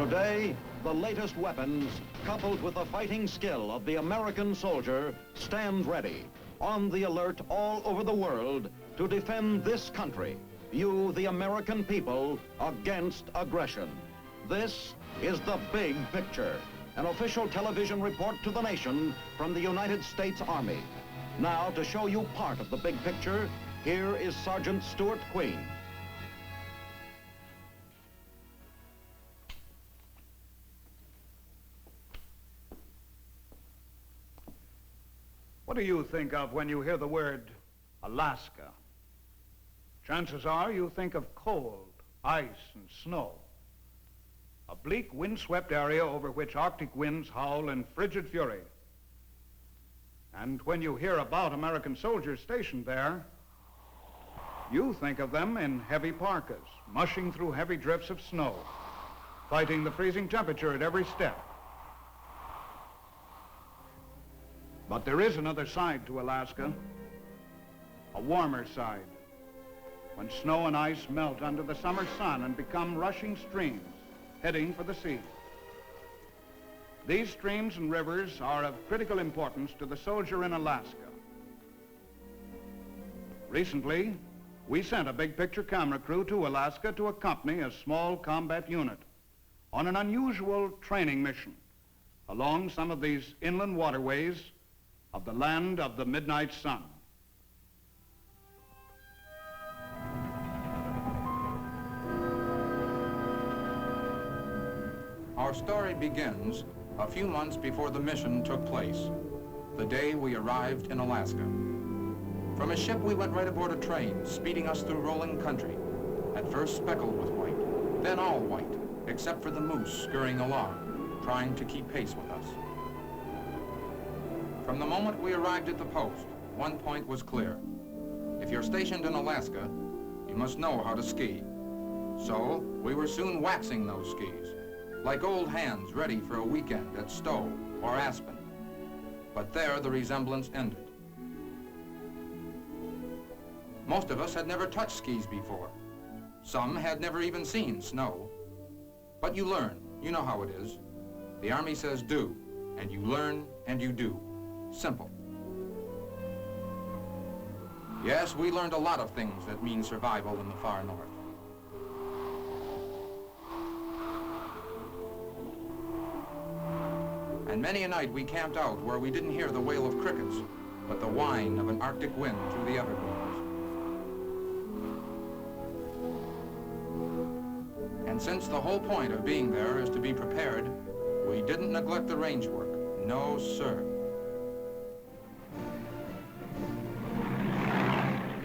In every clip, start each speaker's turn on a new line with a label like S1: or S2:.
S1: Today, the latest weapons, coupled with the fighting skill of the American soldier, stand ready, on the alert all over the world to defend this country, you, the American people, against aggression. This is The Big Picture, an official television report to the nation from the United States Army. Now, to show you part of the big picture, here is Sergeant Stuart Queen.
S2: What do you think of when you hear the word Alaska? Chances are you think of cold, ice, and snow. A bleak, windswept area over which Arctic winds howl in frigid fury. And when you hear about American soldiers stationed there, you think of them in heavy parkas, mushing through heavy drifts of snow, fighting the freezing temperature at every step. But there is another side to Alaska, a warmer side, when snow and ice melt under the summer sun and become rushing streams heading for the sea. These streams and rivers are of critical importance to the soldier in Alaska. Recently, we sent a big picture camera crew to Alaska to accompany a small combat unit on an unusual training mission along some of these inland waterways of the land of the midnight sun.
S3: Our story begins a few months before the mission took place, the day we arrived in Alaska. From a ship, we went right aboard a train, speeding us through rolling country, at first speckled with white, then all white, except for the moose scurrying along, trying to keep pace with us. From the moment we arrived at the post, one point was clear. If you're stationed in Alaska, you must know how to ski. So we were soon waxing those skis, like old hands ready for a weekend at Stowe or Aspen. But there the resemblance ended. Most of us had never touched skis before. Some had never even seen snow. But you learn, you know how it is. The Army says do, and you learn and you do. Simple. Yes, we learned a lot of things that mean survival in the far north. And many a night we camped out where we didn't hear the wail of crickets, but the whine of an Arctic wind through the evergreens. And since the whole point of being there is to be prepared, we didn't neglect the range work. No, sir.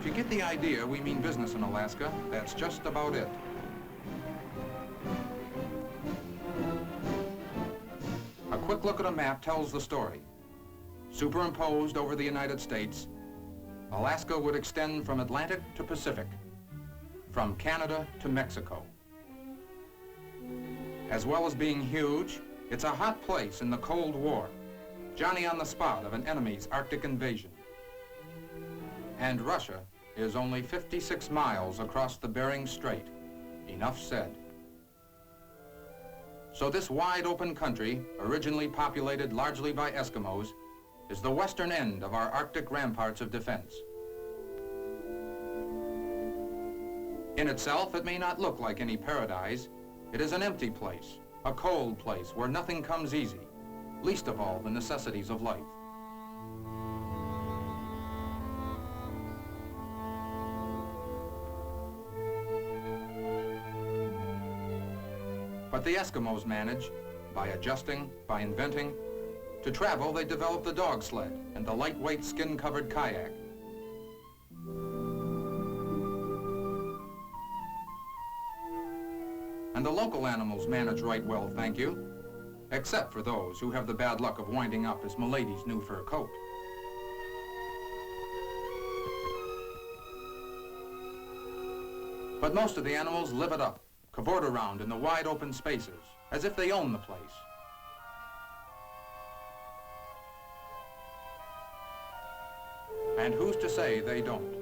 S3: If you get the idea we mean business in Alaska, that's just about it. A quick look at a map tells the story. Superimposed over the United States, Alaska would extend from Atlantic to Pacific, from Canada to Mexico. As well as being huge, it's a hot place in the Cold War, Johnny on the spot of an enemy's Arctic invasion. And Russia is only 56 miles across the Bering Strait. Enough said. So this wide open country, originally populated largely by Eskimos, is the western end of our Arctic ramparts of defense. In itself, it may not look like any paradise. It is an empty place, a cold place where nothing comes easy, least of all the necessities of life. But the Eskimos manage, by adjusting, by inventing. To travel, they develop the dog sled and the lightweight skin-covered kayak. And the local animals manage right well, thank you, except for those who have the bad luck of winding up as Milady's new fur coat. But most of the animals live it up, cavort around in the wide open spaces, as if they own the place. And who's to say they don't?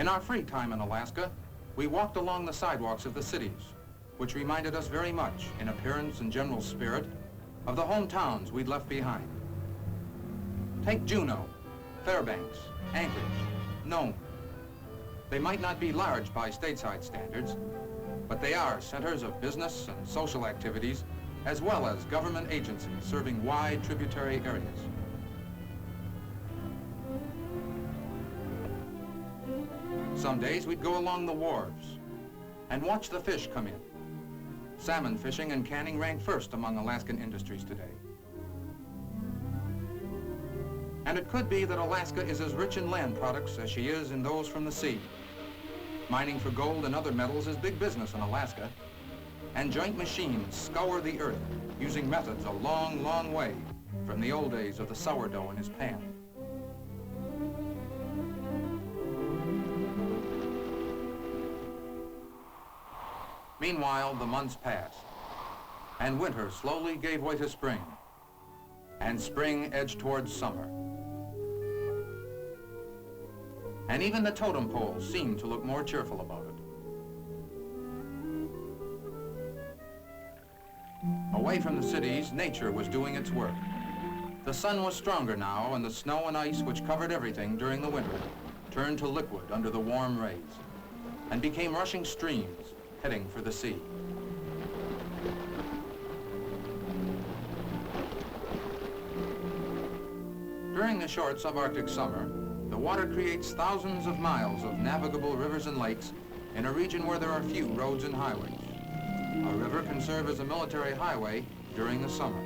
S3: In our free time in Alaska, we walked along the sidewalks of the cities, which reminded us very much, in appearance and general spirit, of the hometowns we'd left behind. Take Juneau, Fairbanks, Anchorage, Nome. They might not be large by stateside standards, but they are centers of business and social activities, as well as government agencies serving wide tributary areas. Some days we'd go along the wharves and watch the fish come in. Salmon fishing and canning rank first among Alaskan industries today. And it could be that Alaska is as rich in land products as she is in those from the sea. Mining for gold and other metals is big business in Alaska, and joint machines scour the earth using methods a long, long way from the old days of the sourdough in his pan. Meanwhile, the months passed, and winter slowly gave way to spring, and spring edged towards summer. And even the totem poles seemed to look more cheerful about it. Away from the cities, nature was doing its work. The sun was stronger now, and the snow and ice which covered everything during the winter turned to liquid under the warm rays and became rushing streams heading for the sea. During the short subarctic summer, the water creates thousands of miles of navigable rivers and lakes in a region where there are few roads and highways. A river can serve as a military highway during the summer.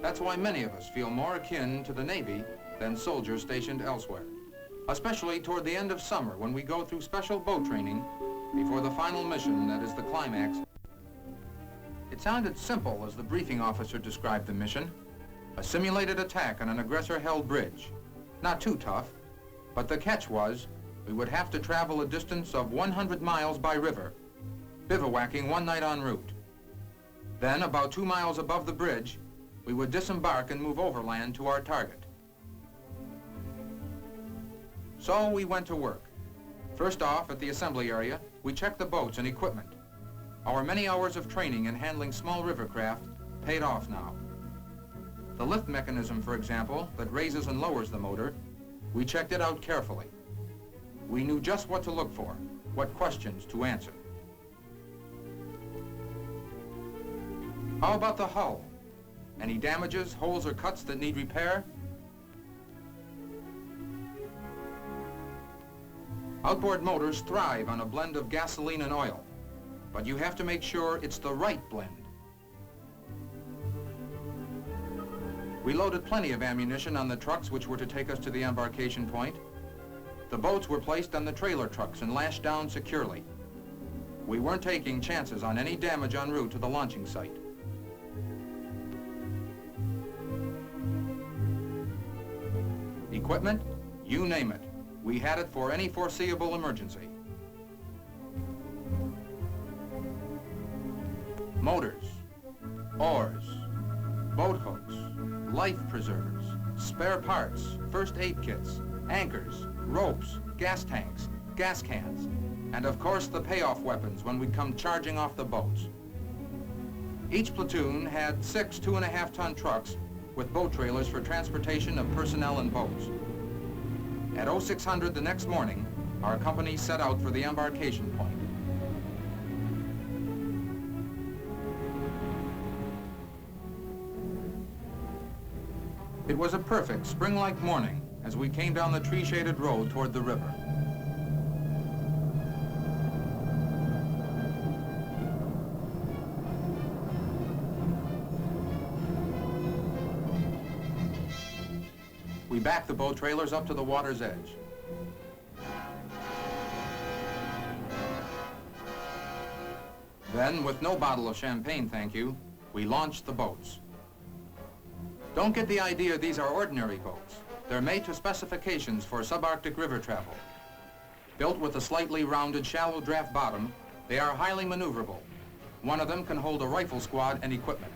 S3: That's why many of us feel more akin to the Navy than soldiers stationed elsewhere, especially toward the end of summer when we go through special boat training before the final mission that is the climax. It sounded simple as the briefing officer described the mission, a simulated attack on an aggressor-held bridge. Not too tough, but the catch was we would have to travel a distance of 100 miles by river, bivouacking one night en route. Then, about 2 miles above the bridge, we would disembark and move overland to our target. So we went to work. First off, at the assembly area, we checked the boats and equipment. Our many hours of training in handling small river craft paid off now. The lift mechanism, for example, that raises and lowers the motor, we checked it out carefully. We knew just what to look for, what questions to answer. How about the hull? Any damages, holes, or cuts that need repair? Outboard motors thrive on a blend of gasoline and oil, but you have to make sure it's the right blend. We loaded plenty of ammunition on the trucks which were to take us to the embarkation point. The boats were placed on the trailer trucks and lashed down securely. We weren't taking chances on any damage en route to the launching site. Equipment? You name it. We had it for any foreseeable emergency. Motors, oars, boat hooks, life preservers, spare parts, first aid kits, anchors, ropes, gas tanks, gas cans, and of course the payoff weapons when we'd come charging off the boats. Each platoon had 6 2.5-ton trucks with boat trailers for transportation of personnel and boats. At 0600 the next morning, our company set out for the embarkation point. It was a perfect spring-like morning as we came down the tree-shaded road toward the river. We backed the boat trailers up to the water's edge. Then, with no bottle of champagne, thank you, we launched the boats. Don't get the idea these are ordinary boats. They're made to specifications for subarctic river travel. Built with a slightly rounded shallow draft bottom, they are highly maneuverable. One of them can hold a rifle squad and equipment.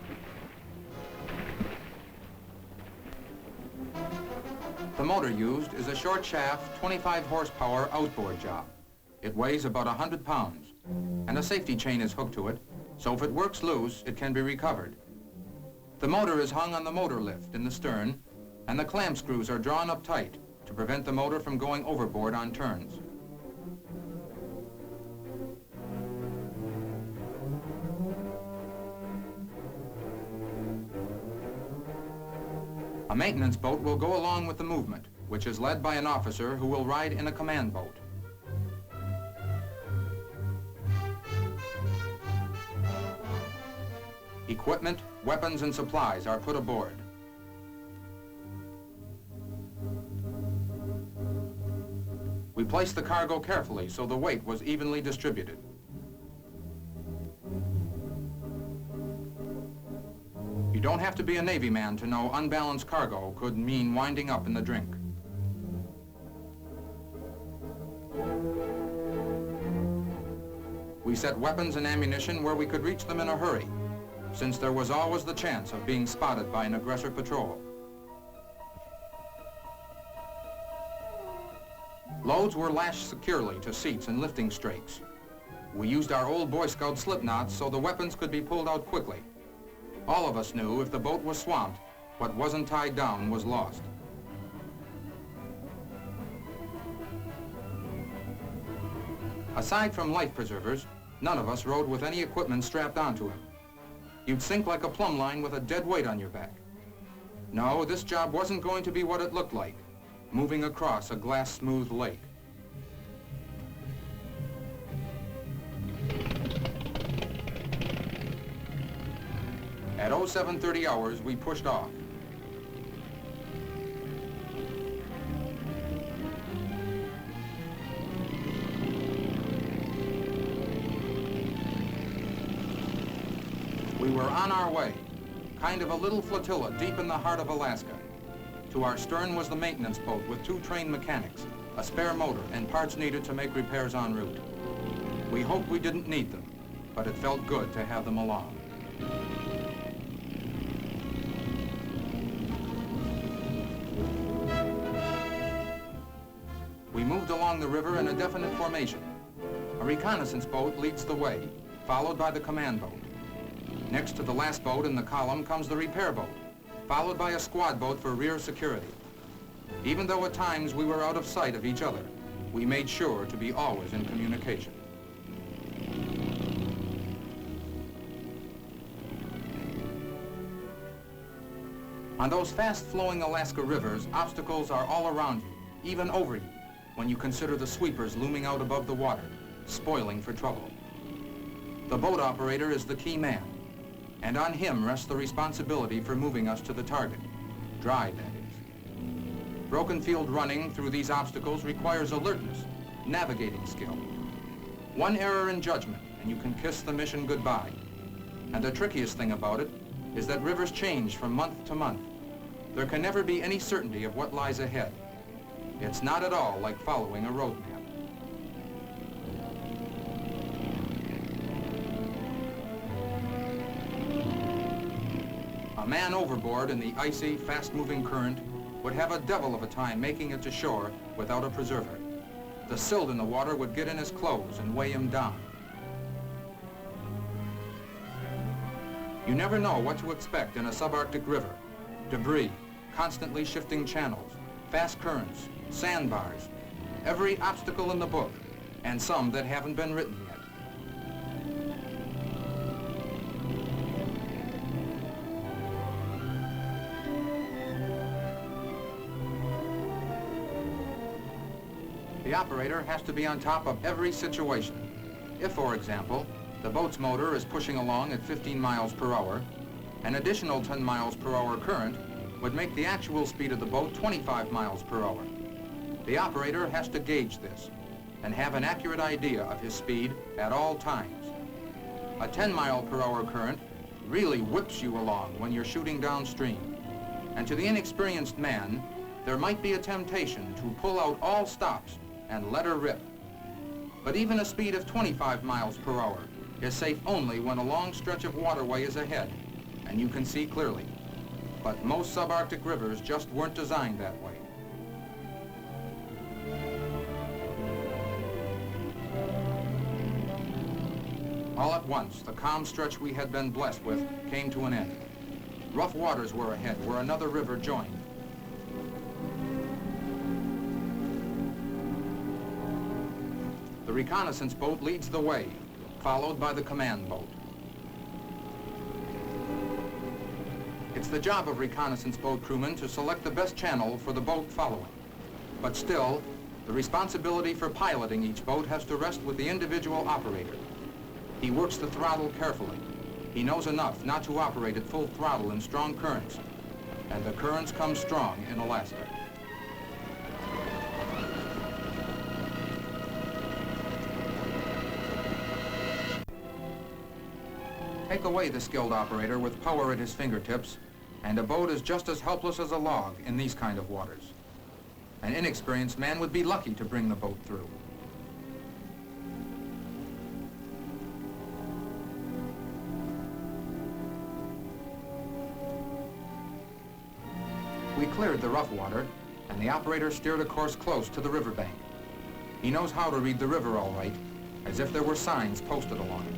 S3: The motor used is a short shaft, 25 horsepower outboard job. It weighs about 100 pounds, and a safety chain is hooked to it, so if it works loose, it can be recovered. The motor is hung on the motor lift in the stern, and the clamp screws are drawn up tight to prevent the motor from going overboard on turns. A maintenance boat will go along with the movement, which is led by an officer who will ride in a command boat. Equipment, weapons, and supplies are put aboard. We placed the cargo carefully so the weight was evenly distributed. You don't have to be a Navy man to know unbalanced cargo could mean winding up in the drink. We set weapons and ammunition where we could reach them in a hurry, since there was always the chance of being spotted by an aggressor patrol. Loads were lashed securely to seats and lifting strakes. We used our old Boy Scout slip knots so the weapons could be pulled out quickly. All of us knew if the boat was swamped, what wasn't tied down was lost. Aside from life preservers, none of us rode with any equipment strapped onto him. You'd sink like a plumb line with a dead weight on your back. No, this job wasn't going to be what it looked like, moving across a glass-smooth lake. At 0730 hours, we pushed off. We were on our way, kind of a little flotilla deep in the heart of Alaska. To our stern was the maintenance boat with 2 trained mechanics, a spare motor, and parts needed to make repairs en route. We hoped we didn't need them, but it felt good to have them along. We moved along the river in a definite formation. A reconnaissance boat leads the way, followed by the command boat. Next to the last boat in the column comes the repair boat, followed by a squad boat for rear security. Even though at times we were out of sight of each other, we made sure to be always in communication. On those fast-flowing Alaska rivers, obstacles are all around you, even over you, when you consider the sweepers looming out above the water, spoiling for trouble. The boat operator is the key man, and on him rests the responsibility for moving us to the target, dry, that is. Broken field running through these obstacles requires alertness, navigating skill. One error in judgment, and you can kiss the mission goodbye. And the trickiest thing about it is that rivers change from month to month. There can never be any certainty of what lies ahead. It's not at all like following a road map. A man overboard in the icy, fast-moving current would have a devil of a time making it to shore without a preserver. The silt in the water would get in his clothes and weigh him down. You never know what to expect in a subarctic river. Debris, constantly shifting channels, fast currents, sandbars, every obstacle in the book, and some that haven't been written yet. The operator has to be on top of every situation. If, for example, the boat's motor is pushing along at 15 miles per hour, an additional 10 miles per hour current would make the actual speed of the boat 25 miles per hour. The operator has to gauge this and have an accurate idea of his speed at all times. A 10 mile per hour current really whips you along when you're shooting downstream. And to the inexperienced man, there might be a temptation to pull out all stops and let her rip. But even a speed of 25 miles per hour is safe only when a long stretch of waterway is ahead and you can see clearly. But most subarctic rivers just weren't designed that way. All at once, the calm stretch we had been blessed with came to an end. Rough waters were ahead, where another river joined. The reconnaissance boat leads the way, followed by the command boat. It's the job of reconnaissance boat crewmen to select the best channel for the boat following. But still, the responsibility for piloting each boat has to rest with the individual operator. He works the throttle carefully. He knows enough not to operate at full throttle in strong currents, and the currents come strong in Alaska. Take away the skilled operator with power at his fingertips, and a boat is just as helpless as a log in these kind of waters. An inexperienced man would be lucky to bring the boat through. We cleared the rough water, and the operator steered a course close to the riverbank. He knows how to read the river all right, as if there were signs posted along it.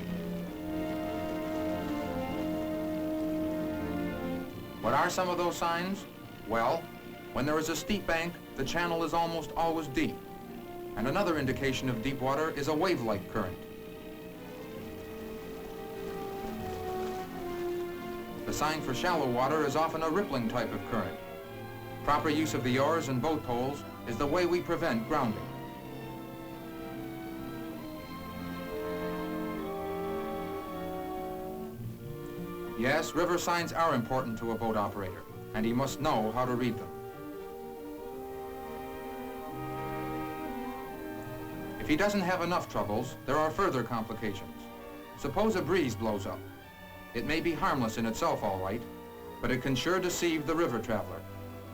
S3: What are some of those signs? Well, when there is a steep bank, the channel is almost always deep. And another indication of deep water is a wave-like current. The sign for shallow water is often a rippling type of current. Proper use of the oars and boat poles is the way we prevent grounding. Yes, river signs are important to a boat operator, and he must know how to read them. If he doesn't have enough troubles, there are further complications. Suppose a breeze blows up. It may be harmless in itself, all right, but it can sure deceive the river traveler.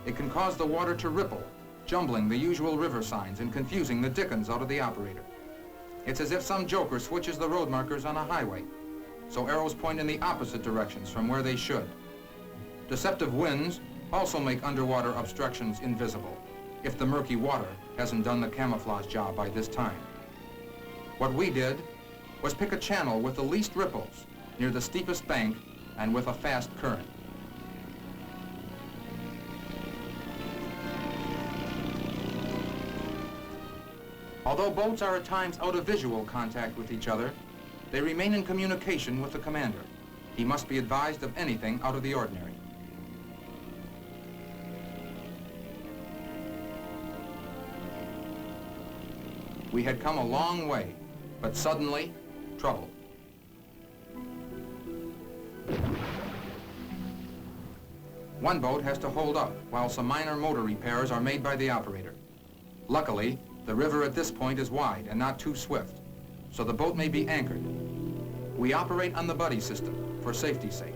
S3: It can cause the water to ripple, jumbling the usual river signs and confusing the dickens out of the operator. It's as if some joker switches the road markers on a highway, so arrows point in the opposite directions from where they should. Deceptive winds also make underwater obstructions invisible, if the murky water hasn't done the camouflage job by this time. What we did was pick a channel with the least ripples, near the steepest bank, and with a fast current. Although boats are at times out of visual contact with each other, they remain in communication with the commander. He must be advised of anything out of the ordinary. We had come a long way, but suddenly, trouble. One boat has to hold up while some minor motor repairs are made by the operator. Luckily, the river at this point is wide and not too swift, so the boat may be anchored. We operate on the buddy system for safety's sake,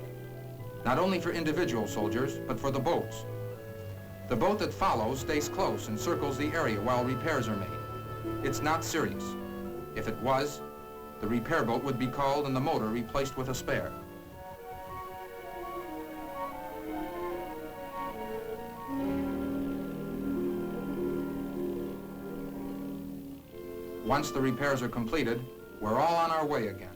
S3: not only for individual soldiers, but for the boats. The boat that follows stays close and circles the area while repairs are made. It's not serious. If it was, the repair boat would be called and the motor replaced with a spare. Once the repairs are completed, we're all on our way again.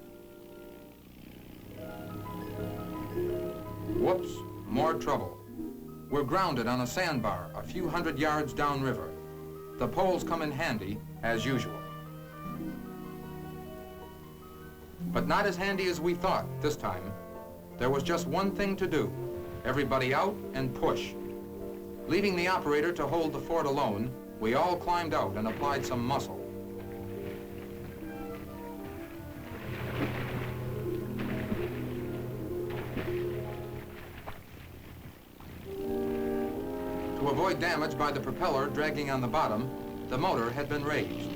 S3: Whoops, more trouble. We're grounded on a sandbar a few hundred yards downriver. The poles come in handy, as usual. But not as handy as we thought this time. There was just one thing to do. Everybody out and push. Leaving the operator to hold the fort alone, we all climbed out and applied some muscle. To avoid damage by the propeller dragging on the bottom, the motor had been raised.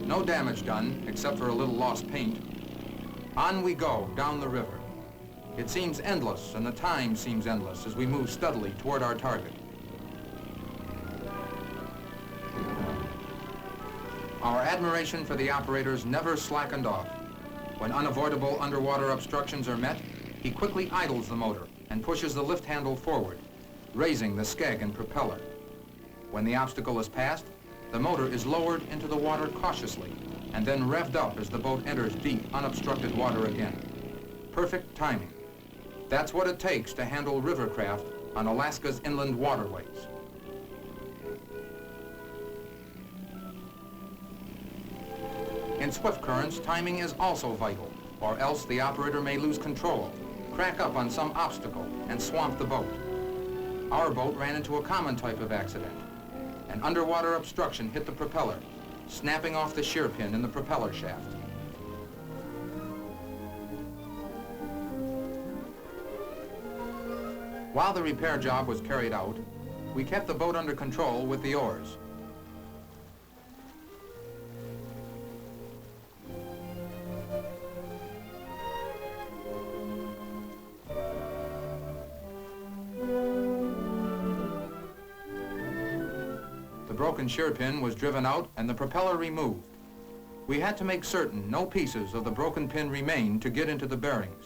S3: No damage done, except for a little lost paint. On we go, down the river. It seems endless, and the time seems endless as we move steadily toward our target. Our admiration for the operators never slackened off. When unavoidable underwater obstructions are met, he quickly idles the motor and pushes the lift handle forward, raising the skeg and propeller. When the obstacle is passed, The motor is lowered into the water cautiously and then revved up as the boat enters deep, unobstructed water again. Perfect timing. That's what it takes to handle rivercraft on Alaska's inland waterways. In swift currents, timing is also vital, or else the operator may lose control, crack up on some obstacle, and swamp the boat. Our boat ran into a common type of accident. An underwater obstruction hit the propeller, snapping off the shear pin in the propeller shaft. While the repair job was carried out, we kept the boat under control with the oars. The broken shear pin was driven out and the propeller removed. We had to make certain no pieces of the broken pin remained to get into the bearings.